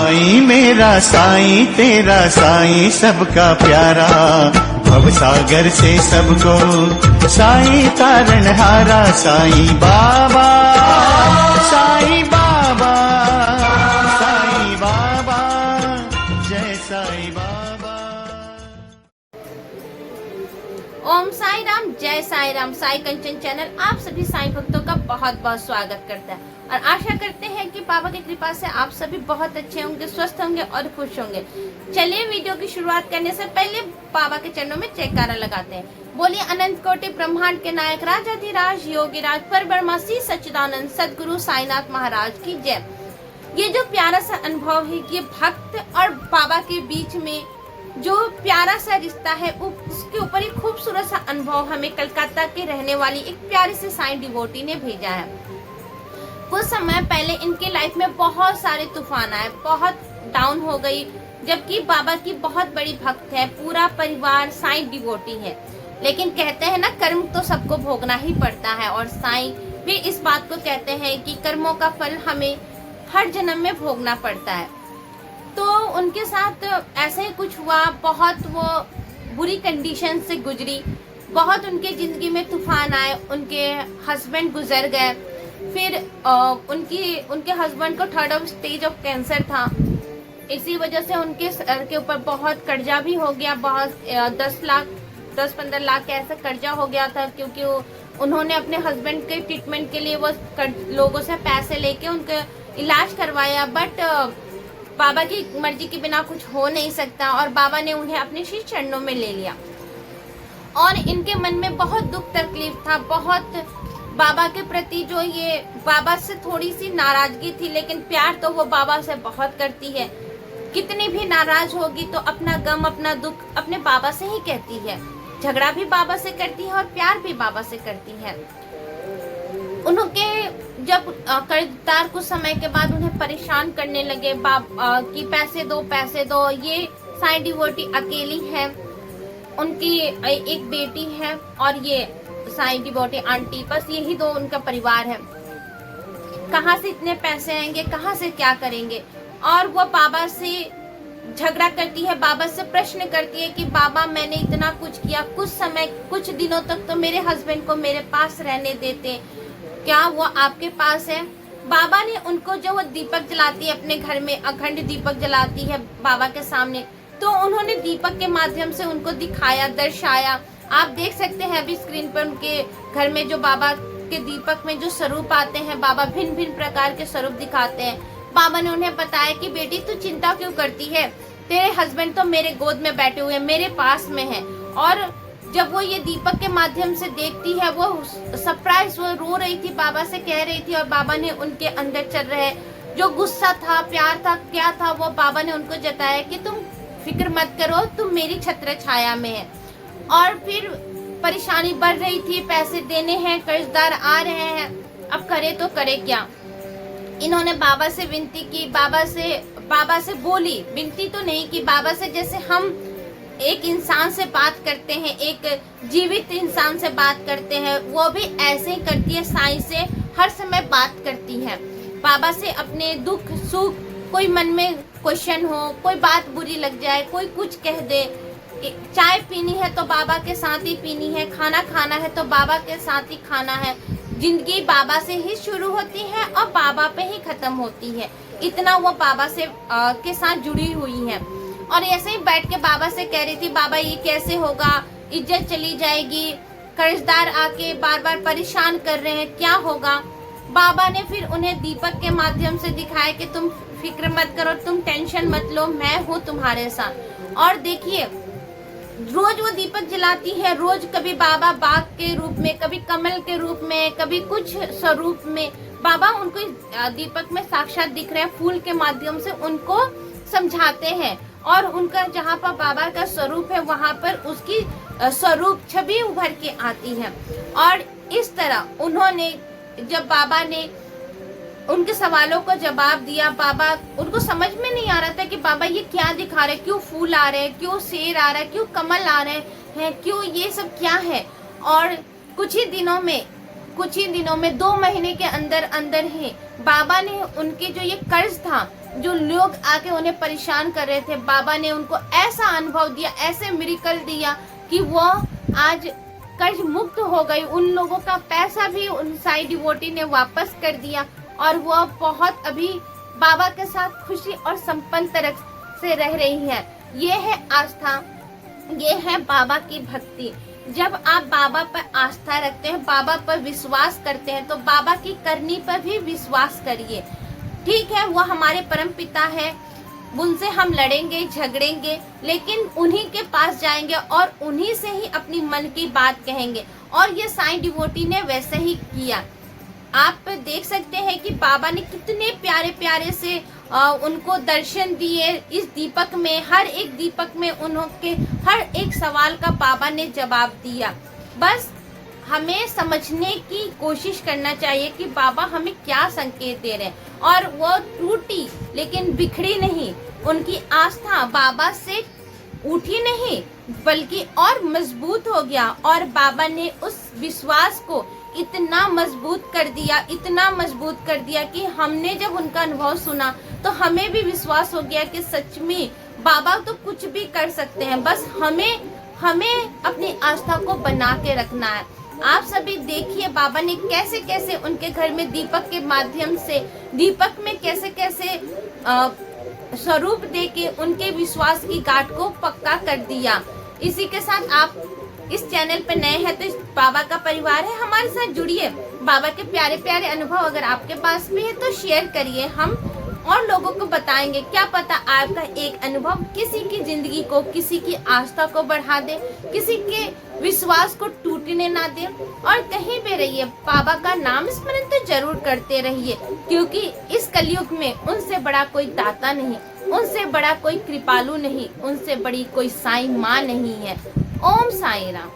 साईं मेरा साईं तेरा साईं सबका प्यारा, भव सागर से सबको साईं तारणहारा। साईं बाबा साईं बाबा साईं बाबा जय साईं बाबा। ओम साई राम, जय साई राम। साई कंचन चैनल आप सभी साई भक्तों का बहुत बहुत स्वागत करता है और आशा करते हैं कि बाबा की कृपा से आप सभी बहुत अच्छे होंगे, स्वस्थ होंगे और खुश होंगे। चलिए वीडियो की शुरुआत करने से पहले बाबा के चरणों में जयकारा लगाते हैं। बोलिए अनंत कोटि ब्रह्मांड के नायक राजाधिराज योगीराज परब्रह्मा श्री सच्चिदानंद सदगुरु साईनाथ महाराज की जय। ये जो प्यारा सा अनुभव है, ये भक्त और बाबा के बीच में जो प्यारा सा रिश्ता है, उसके ऊपर एक खूबसूरत सा अनुभव हमें कलकत्ता के रहने वाली एक प्यारी सी साईं डिवोटी ने भेजा है। कुछ समय पहले इनके लाइफ में बहुत सारे तूफान आए, बहुत डाउन हो गई, जबकि बाबा की बहुत बड़ी भक्त है, पूरा परिवार साईं डिवोटी है। लेकिन कहते हैं ना, कर्म तो सबको भोगना ही पड़ता है और साईं भी इस बात को कहते हैं कि कर्मों का फल हमें हर जन्म में भोगना पड़ता है। तो उनके साथ ऐसे ही कुछ हुआ, बहुत वो बुरी कंडीशन से गुजरी, बहुत उनके जिंदगी में तूफान आए, उनके हस्बैंड गुजर गए, फिर उनके हस्बैंड को 3rd स्टेज ऑफ कैंसर था। इसी वजह से उनके सर के ऊपर बहुत कर्जा भी हो गया, बहुत 10-15 लाख का ऐसा कर्जा हो गया था, क्योंकि उन्होंने अपने हस्बैंड के ट्रीटमेंट के लिए वो लोगों से पैसे लेके उनका इलाज करवाया। बट बाबा की मर्जी के बिना कुछ हो नहीं सकता और बाबा ने उन्हें अपने श्री चरणों में ले लिया। और इनके मन में बहुत दुख तकलीफ था, बहुत बाबा के प्रति जो ये बाबा से थोड़ी सी नाराजगी थी, लेकिन प्यार तो वो बाबा से बहुत करती है। कितनी भी नाराज होगी तो अपना गम अपना दुख अपने बाबा से ही कहती है, झगड़ा भी बाबा से करती है और प्यार भी बाबा से करती है। उनके जब कर्जदार कुछ समय के बाद उन्हें परेशान करने लगे कि पैसे दो, ये साईं डिवोटी अकेली है, उनकी एक बेटी है और ये साईं डिवोटी आंटी, बस यही दो उनका परिवार है। कहाँ से इतने पैसे आएंगे, कहाँ से क्या करेंगे। और वो बाबा से झगड़ा करती है, बाबा से प्रश्न करती है कि बाबा मैंने इतना कुछ किया, कुछ दिनों तक तो मेरे हस्बैंड को मेरे पास रहने देते, क्या वो आपके पास है। बाबा ने उनको जो वो दीपक जलाती है अपने घर में, अखंड दीपक जलाती है बाबा के सामने, तो उन्होंने दीपक के माध्यम से उनको दिखाया, दर्शाया। आप देख सकते हैं अभी स्क्रीन पर उनके घर में जो बाबा के दीपक में जो स्वरूप आते हैं, बाबा भिन्न भिन्न प्रकार के स्वरूप दिखाते हैं। बाबा ने उन्हें बताया कि बेटी तू चिंता क्यों करती है, तेरे हस्बैंड तो मेरे गोद में बैठे हुए, मेरे पास में है। और जब वो ये दीपक के माध्यम से देखती है, वो सरप्राइज, वो रो रही थी, बाबा से कह रही थी, और बाबा ने उनके अंदर चल रहे जो गुस्सा था, प्यार था, क्या था, वो बाबा ने उनको जताया कि तुम फिक्र मत करो, तुम मेरी छत्र छाया में है। और फिर परेशानी बढ़ रही थी, पैसे देने हैं, कर्जदार आ रहे हैं, अब करे तो करे क्या। इन्होंने बाबा से विनती की, बाबा से बोली, विनती तो नहीं की, बाबा से जैसे हम एक इंसान से बात करते हैं, एक जीवित इंसान से बात करते हैं, वो भी ऐसे ही करती है, साईं से हर समय बात करती है। बाबा से अपने दुख सुख, कोई मन में क्वेश्चन हो, कोई बात बुरी लग जाए, कोई कुछ कह दे, चाय पीनी है तो बाबा के साथ ही पीनी है, खाना खाना है तो बाबा के साथ ही खाना है। जिंदगी बाबा से ही शुरू होती है और बाबा पे ही खत्म होती है, इतना वो बाबा से के साथ जुड़ी हुई है। और ऐसे ही बैठ के बाबा से कह रही थी, बाबा ये कैसे होगा, इज्जत चली जाएगी, कर्जदार आके बार बार परेशान कर रहे हैं, क्या होगा। बाबा ने फिर उन्हें दीपक के माध्यम से दिखाया कि तुम फिक्र मत करो, तुम टेंशन मत लो, मैं हूँ तुम्हारे साथ। और देखिए, रोज वो दीपक जलाती है, रोज कभी बाबा बाघ के रूप में, कभी कमल के रूप में, कभी कुछ स्वरूप में बाबा उनको दीपक में साक्षात दिख रहे हैं, फूल के माध्यम से उनको समझाते हैं। और उनका जहाँ पर बाबा का स्वरूप है, वहाँ पर उसकी स्वरूप छवि उभर के आती है। और इस तरह उन्होंने, जब बाबा ने उनके सवालों को जवाब दिया, बाबा उनको समझ में नहीं आ रहा था कि बाबा ये क्या दिखा रहे, क्यों फूल आ रहे हैं, क्यों शेर आ रहा है, क्यों कमल आ रहे हैं, क्यों ये सब क्या है। और कुछ ही दिनों में 2 महीने के अंदर अंदर ही बाबा ने उनके जो ये कर्ज था जो लोग आके उन्हें परेशान कर रहे थे, बाबा ने उनको ऐसा अनुभव दिया, ऐसे मिरेकल दिया कि वो आज कर्ज मुक्त हो गई। उन लोगों का पैसा भी उन साई डिवोटी ने वापस कर दिया और वो बहुत अभी बाबा के साथ खुशी और संपन्न तरह से रह रही है। ये है आस्था, ये है बाबा की भक्ति। जब आप बाबा पर आस्था रखते हैं, बाबा पर विश्वास करते हैं, तो बाबा की करनी पर भी विश्वास करिए। ठीक है, वो हमारे परम पिता है, उनसे हम लड़ेंगे झगड़ेंगे, लेकिन उन्हीं के पास जाएंगे और उन्हीं से ही अपनी मन की बात कहेंगे। और ये साईं डिवोटी ने वैसे ही किया। आप देख सकते हैं कि बाबा ने कितने प्यारे प्यारे से उनको दर्शन दिए। इस दीपक में, हर एक दीपक में उनके हर एक सवाल का बाबा ने जवाब दिया। बस हमें समझने की कोशिश करना चाहिए कि बाबा हमें क्या संकेत दे रहे हैं। और वो टूटी लेकिन बिखरी नहीं, उनकी आस्था बाबा से उठी नहीं बल्कि और मजबूत हो गया। और बाबा ने उस विश्वास को इतना मजबूत कर दिया, इतना मजबूत कर दिया कि हमने जब उनका अनुभव सुना तो हमें भी विश्वास हो गया कि सच में बाबा तो कुछ भी कर सकते हैं। बस हमें अपनी आस्था को बना के रखना है। आप सभी देखिए बाबा ने कैसे कैसे उनके घर में दीपक के माध्यम से, दीपक में कैसे कैसे स्वरूप दे के उनके विश्वास की गांठ को पक्का कर दिया। इसी के साथ आप इस चैनल पे नए हैं तो इस बाबा का परिवार है, हमारे साथ जुड़िए। बाबा के प्यारे प्यारे अनुभव अगर आपके पास भी है तो शेयर करिए, हम और लोगों को बताएंगे। क्या पता आपका एक अनुभव किसी की जिंदगी को, किसी की आस्था को बढ़ा दे, किसी के विश्वास को टूटने ना दे। और कहीं भी रहिए बाबा का नाम स्मरण तो जरूर करते रहिए, क्योंकि इस कलयुग में उनसे बड़ा कोई दाता नहीं, उनसे बड़ा कोई कृपालु नहीं, उनसे बड़ी कोई साईं माँ नहीं है। ओम साईं राम।